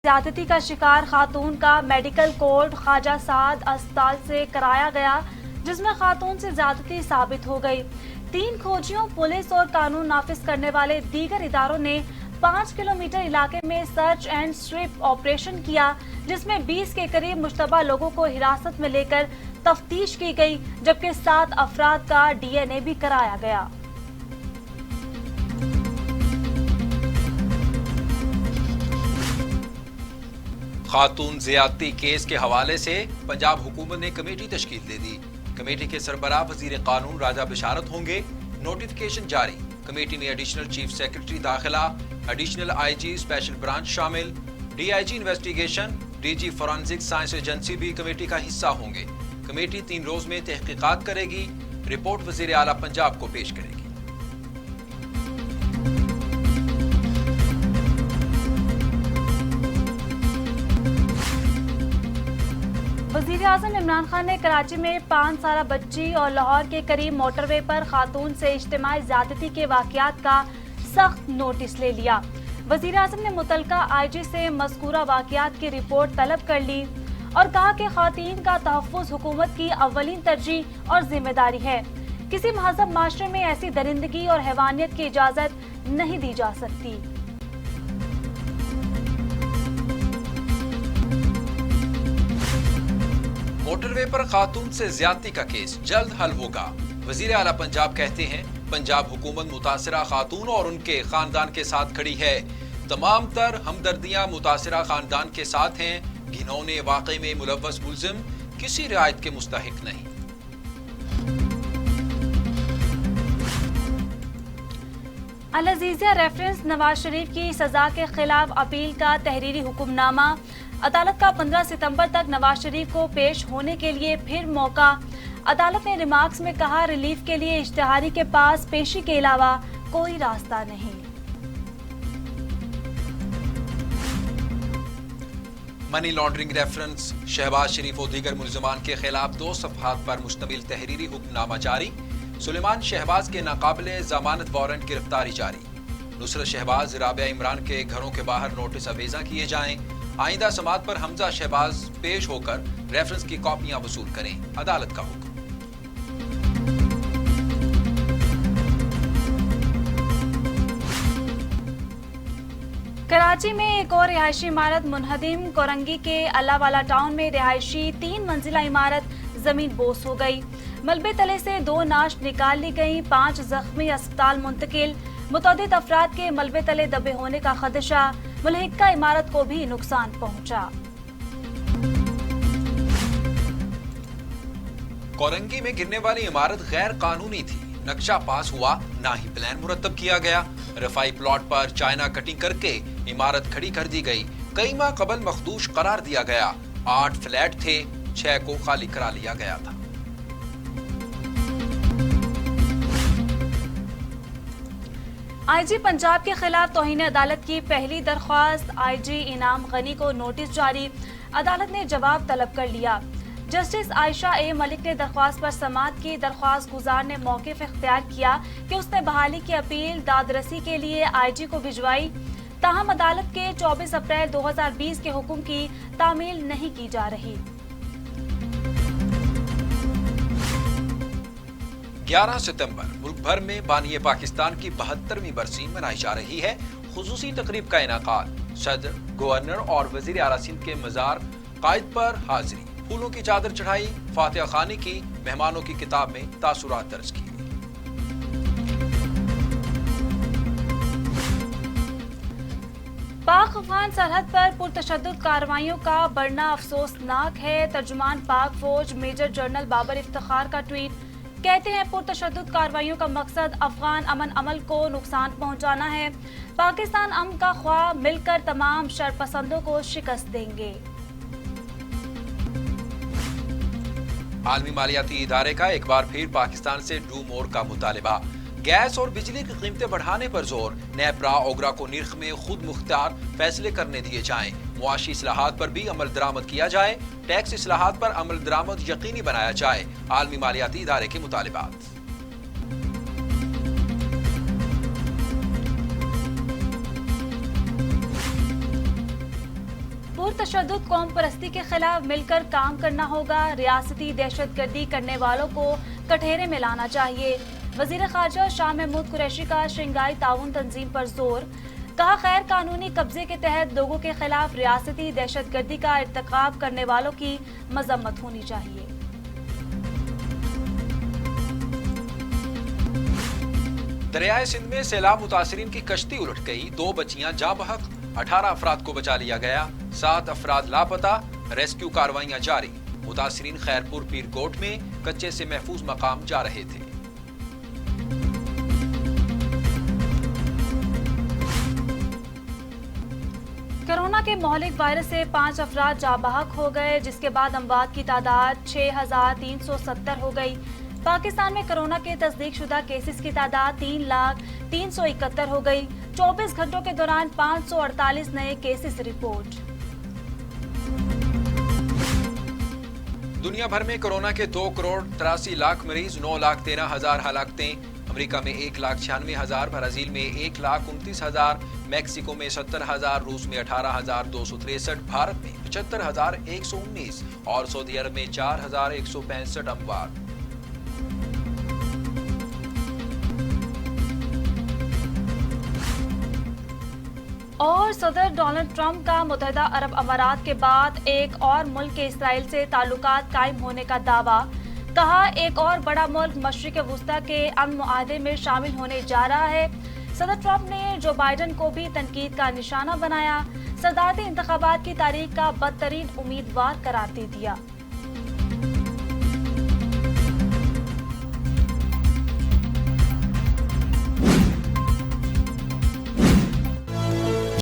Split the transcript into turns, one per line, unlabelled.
ज्यादती का शिकार खातून का मेडिकल कोर्ट ख्वाजा साद अस्पताल से कराया गया, जिसमें खातून से ज्यादती साबित हो गई। 3 खोजियों, पुलिस और कानून नाफिज करने वाले दीगर इदारों ने 5 किलोमीटर इलाके में सर्च एंड स्ट्रिप ऑपरेशन किया, जिसमें 20 के करीब मुश्तबा लोगों को हिरासत में लेकर तफ्तीश की गई, जबकि 7 अफराद का DNA भी कराया गया।
खातून ज़ियादती केस के हवाले से पंजाब हुकूमत ने कमेटी तश्कील दे दी। कमेटी के सरबराह वज़ीर कानून राजा बिशारत होंगे। नोटिफिकेशन जारी। कमेटी में एडिशनल चीफ सेक्रेटरी दाखिला, एडिशनल IG स्पेशल ब्रांच शामिल, DIG investigation, DG forensic science agency भी कमेटी का हिस्सा होंगे। कमेटी 3 रोज में तहकीकात करेगी। रिपोर्ट वज़ीर आला पंजाब को पेश करेगी।
वज़ीर आज़म इमरान खान ने कराची में 5 साला बच्ची और लाहौर के करीब मोटरवे पर खातून से इज्तिमाई ज़्यादती के वाक़यात का सख्त नोटिस ले लिया। वज़ीर आज़म ने मुतलका IG से मज़कूरा वाक़यात की रिपोर्ट तलब कर ली और कहा कि ख़वातीन का तहफ़्फ़ुज़ हुकूमत की अव्वलीन तरजीह और जिम्मेदारी है। किसी महज़ब माशरे में ऐसी दरिंदगी और हैवानियत की इजाज़त नहीं दी जा सकती।
मोटरवे पर खातून से ज्यादती का केस जल्द हल होगा। वजीर आला पंजाब कहते हैं, पंजाब हुकूमत मुतासिरा खातून और उनके खानदान के साथ खड़ी है। तमाम तर हमदर्दियां मुतासिरा खानदान के साथ हैं। घिनौने वाक़े में मुलव्वस मुल्जिम किसी रियायत के मुस्तहिक नहीं।
अल अज़ीज़िया रेफरेंस नवाज शरीफ की सजा के खिलाफ अपील का तहरीरी हुक्मनामा। अदालत का 15 सितंबर तक नवाज शरीफ को पेश होने के लिए फिर मौका। अदालत ने रिमार्क्स में कहा, रिलीफ के लिए इश्तिहारी के पास पेशी के अलावा कोई रास्ता नहीं।
मनी लॉन्ड्रिंग रेफरेंस शहबाज शरीफ और दीगर मुल्जिमान के खिलाफ 2 सफ़हात पर मुश्तमिल तहरीरी हुक्मनामा जारी। सुलेमान शहबाज के नाकाबिले जमानत वारंट गिरफ्तारी जारी। नुसरत शहबाज, राबिया इमरान के घरों के बाहर नोटिस अवेजा किए जाएं। आइंदा समात पर हमजा शहबाज पेश होकर रेफरेंस की कॉपियां वसूल करें। अदालत का हुक्म।
कराची में एक और रिहायशी इमारत मुनहदिम। कोरंगी के अल्लाहवाला टाउन में रिहायशी 3 मंजिला इमारत जमीन बोस हो गई। मलबे तले से 2 नाश निकाल ली गई। 5 जख्मी अस्पताल मुंतकिल। मुतअद्दिद अफराद के मलबे तले दबे होने का खदशा। मुलहिका इमारत को भी नुकसान पहुंचा।
कोरंगी में गिरने वाली इमारत गैर कानूनी थी। नक्शा पास हुआ, ना ही प्लान मुरतब किया गया। रफाई प्लॉट पर चाइना कटिंग करके इमारत खड़ी कर दी गई। कई माह कबल मखदूश करार दिया गया। 8 फ्लैट थे, 6 को खाली करा लिया गया था।
IG पंजाब के खिलाफ तौहीन अदालत की पहली दरख्वास्त। IG इनाम गनी को नोटिस जारी। अदालत ने जवाब तलब कर लिया। जस्टिस आयशा A मलिक ने दरख्वास्त पर समाअत की। दरख्वास्त गुजार ने मौक़िफ़ इख्तियार किया कि उसने बहाली की अपील दादरसी के लिए IG को भिजवाई। ताहम अदालत के 24 अप्रैल 2020 के हुक्म की तामील नहीं की जा रही।
11 सितंबर मुल्क भर में बानी पाकिस्तान की 72वीं बरसी मनाई जा रही है। खुसूसी तकरीब का इनाकाद। सदर, गवर्नर और वजीर आला सिंध के मजार कायद पर हाजिरी। फूलों की चादर चढ़ाई, फातिहा खानी की, मेहमानों की किताब में तासुरात दर्ज किए।
पाक अफगान सरहद पर पुरतशद्दुद कार्रवाइयों का बढ़ना अफसोसनाक है। तर्जुमान पाक फौज मेजर जनरल बाबर इफ्तिखार का ट्वीट। कहते हैं, पुरतशद्दुद कार्रवाइयों का मकसद अफगान अमन अमल को नुकसान पहुंचाना है। पाकिस्तान अमन का ख्वाह मिलकर तमाम शरपसंदों को शिकस्त देंगे।
आलमी मालियाती इदारे का एक बार फिर पाकिस्तान से डू मोर का मुतालिबा। गैस और बिजली की कीमतें बढ़ाने पर जोर। नेपरा ओगरा को निर्ख में खुद मुख्तार फैसले करने दिए जाएं। मुआशी इस्लाहात पर भी अमल दरामद किया जाए। टैक्स इस्लाहात पर अमल दरामद यकीनी बनाया जाए। आलमी मालियाती इदारे के मुतालिबात।
पुरतशद्दुद कौम परस्ती के खिलाफ मिलकर काम करना होगा। रियासती दहशत गर्दी करने वालों को कठघरे में लाना चाहिए। वजीर खारजा शाह महमूद कुरैशी का शंघाई ताउन तंजीम पर जोर। कहा, गैर कानूनी कब्जे के तहत लोगों के खिलाफ रियासती दहशत गर्दी का इर्तिकाब करने वालों की मजम्मत होनी चाहिए।
दरियाए सिंध में सैलाब मुतासरीन की कश्ती उलट गई। 2 बच्चियां जाँ बहक, 18 अफराद को बचा लिया गया, 7 अफराद लापता। रेस्क्यू कार्रवाइयां जारी। मुतासरीन खैरपुर पीरकोट में कच्चे से महफूज मकाम जा रहे थे।
कोरोना के महलिक वायरस से 5 अफराद जाँ बहक हो गए, जिसके बाद अमवात की तादाद 6,370 हो गई। पाकिस्तान में कोरोना के तस्दीक शुदा केसेस की तादाद 3,03,71 हो गई। 24 घंटों के दौरान 548 नए केसेस रिपोर्ट।
दुनिया भर में कोरोना के 2 करोड़ 83 लाख मरीज, 9,13,000 हलाकतें। अमेरिका में 1,96,000, ब्राजील में 1,29,000, मैक्सिको में 70,000, रूस में 18,263, भारत में 75,119 और सऊदी अरब में 4,165 अमवात।
और सदर डोनाल्ड ट्रंप का मुत्तहिदा अरब अमारात के बाद एक और मुल्क के इसराइल से ताल्लुकात कायम होने का दावा। कहा, एक और बड़ा मुल्क मशरिक वुस्ता के अमन मुआहदे में शामिल होने जा रहा है। सदर ट्रंप ने जो बाइडन को भी तनकीद का निशाना बनाया। सदारती इंतखाबात की तारीख का बदतरीन उम्मीदवार करार दे दिया।